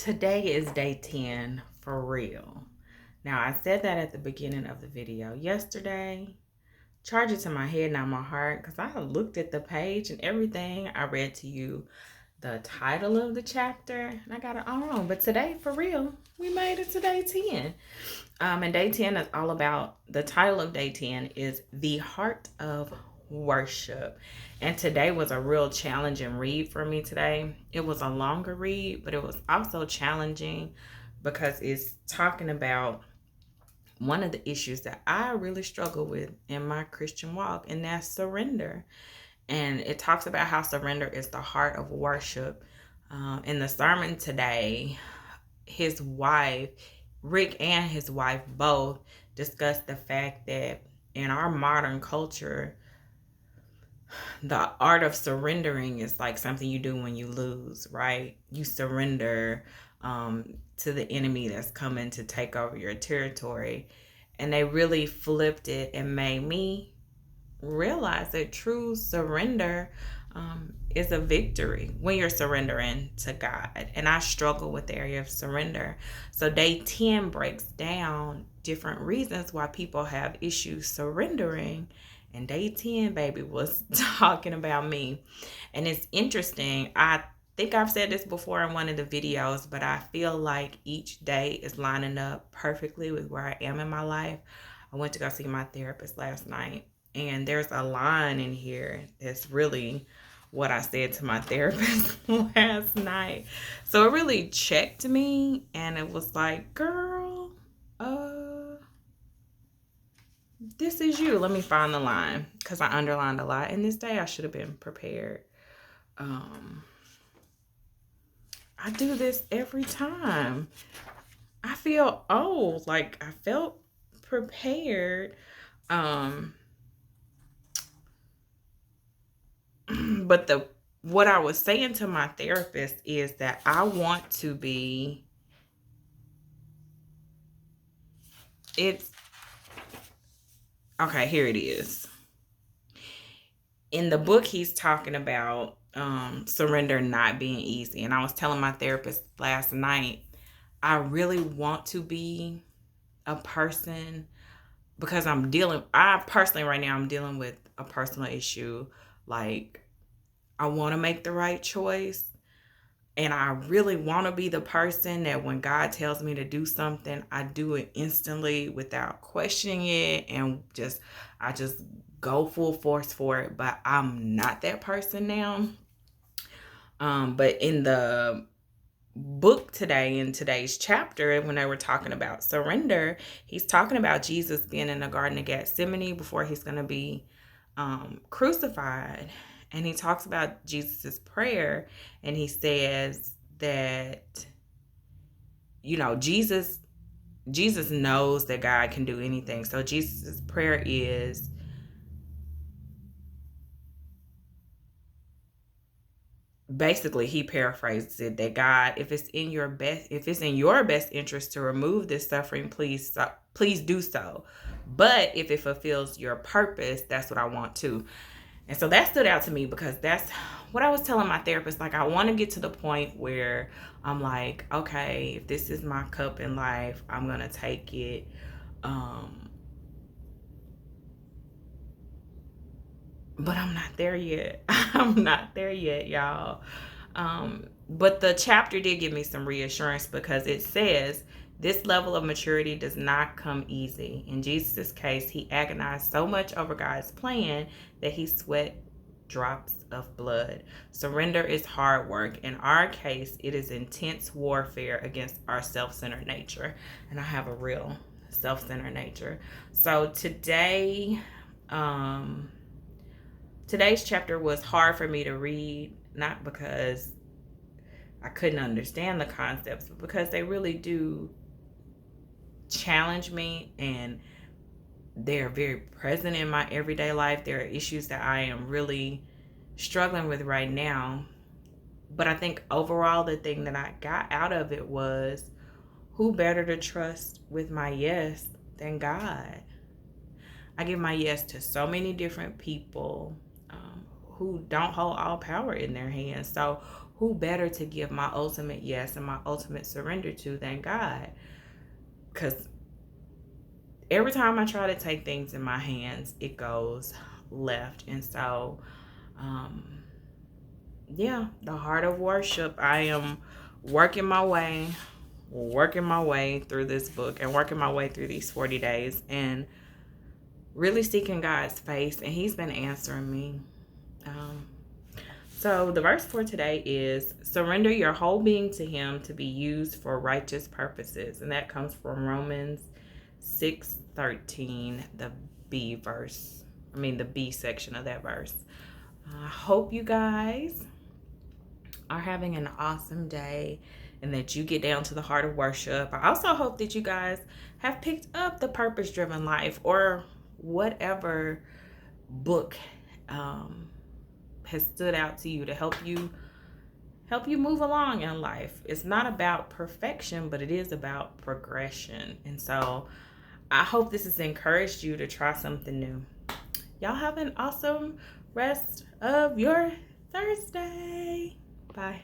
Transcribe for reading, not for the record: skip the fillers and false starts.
Today is day 10 for real. Now, I said that at the beginning of the video yesterday. Charge it to my head, not my heart, because I looked at the page and everything. I read to you the title of the chapter, and I got it all wrong. But today, for real, we made it to day 10. And day 10 is all about, the title of day 10 is The Heart of Worship. And today was a real challenging read for me today. It was a longer read, but it was also challenging because it's talking about one of the issues that I really struggle with in my Christian walk, and that's surrender. And it talks about how surrender is the heart of worship. In the sermon today, his wife, Rick and his wife both discussed the fact that in our modern culture, the art of surrendering is like something you do when you lose, right? You surrender to the enemy that's coming to take over your territory. And they really flipped it and made me realize that true surrender is a victory when you're surrendering to God. And I struggle with the area of surrender. So day 10 breaks down different reasons why people have issues surrendering. And day 10, baby, was talking about me. And it's interesting. I think I've said this before in one of the videos, but I feel like each day is lining up perfectly with where I am in my life. I went to go see my therapist last night, and there's a line in here that's really what I said to my therapist last night. So it really checked me, and it was like, girl, this is you. Let me find the line, because I underlined a lot. And this day I should have been prepared. I do this every time. I feel old. Like I felt prepared. But what I was saying to my therapist is that I want to be, okay, here it is. In the book, he's talking about surrender not being easy. And I was telling my therapist last night, I really want to be a person, because I personally right now, I'm dealing with a personal issue. Like, I want to make the right choice. And I really want to be the person that when God tells me to do something, I do it instantly without questioning it. And I just go full force for it. But I'm not that person now. But in the book today, in today's chapter, when they were talking about surrender, he's talking about Jesus being in the Garden of Gethsemane before he's going to be crucified. And he talks about Jesus's prayer, and he says that, Jesus knows that God can do anything. So Jesus's prayer is, basically, he paraphrases it, that God, if it's in your best interest to remove this suffering, please do so. But if it fulfills your purpose, that's what I want to. And so that stood out to me, because that's what I was telling my therapist. Like, I want to get to the point where I'm like, okay, if this is my cup in life, I'm going to take it. But I'm not there yet. I'm not there yet, y'all. But the chapter did give me some reassurance, because it says this level of maturity does not come easy. In Jesus' case, he agonized so much over God's plan that he sweat drops of blood. Surrender is hard work. In our case, it is intense warfare against our self-centered nature. And I have a real self-centered nature. So today's chapter was hard for me to read, not because I couldn't understand the concepts, but because they really do challenge me, and they're very present in my everyday life. There are issues that I am really struggling with right now. But I think overall, the thing that I got out of it was, who better to trust with my yes than God? I give my yes to so many different people who don't hold all power in their hands. So who better to give my ultimate yes and my ultimate surrender to than God? Because every time I try to take things in my hands, it goes left. And so, yeah, the heart of worship. I am working my way through this book and working my way through these 40 days and really seeking God's face. And He's been answering me. So the verse for today is, surrender your whole being to Him to be used for righteous purposes. And that comes from Romans 6:13, the B section of that verse. I hope you guys are having an awesome day and that you get down to the heart of worship. I also hope that you guys have picked up the Purpose Driven Life or whatever book has stood out to you to help you move along in life. It's not about perfection, but it is about progression. And so I hope this has encouraged you to try something new. Y'all have an awesome rest of your Thursday. Bye.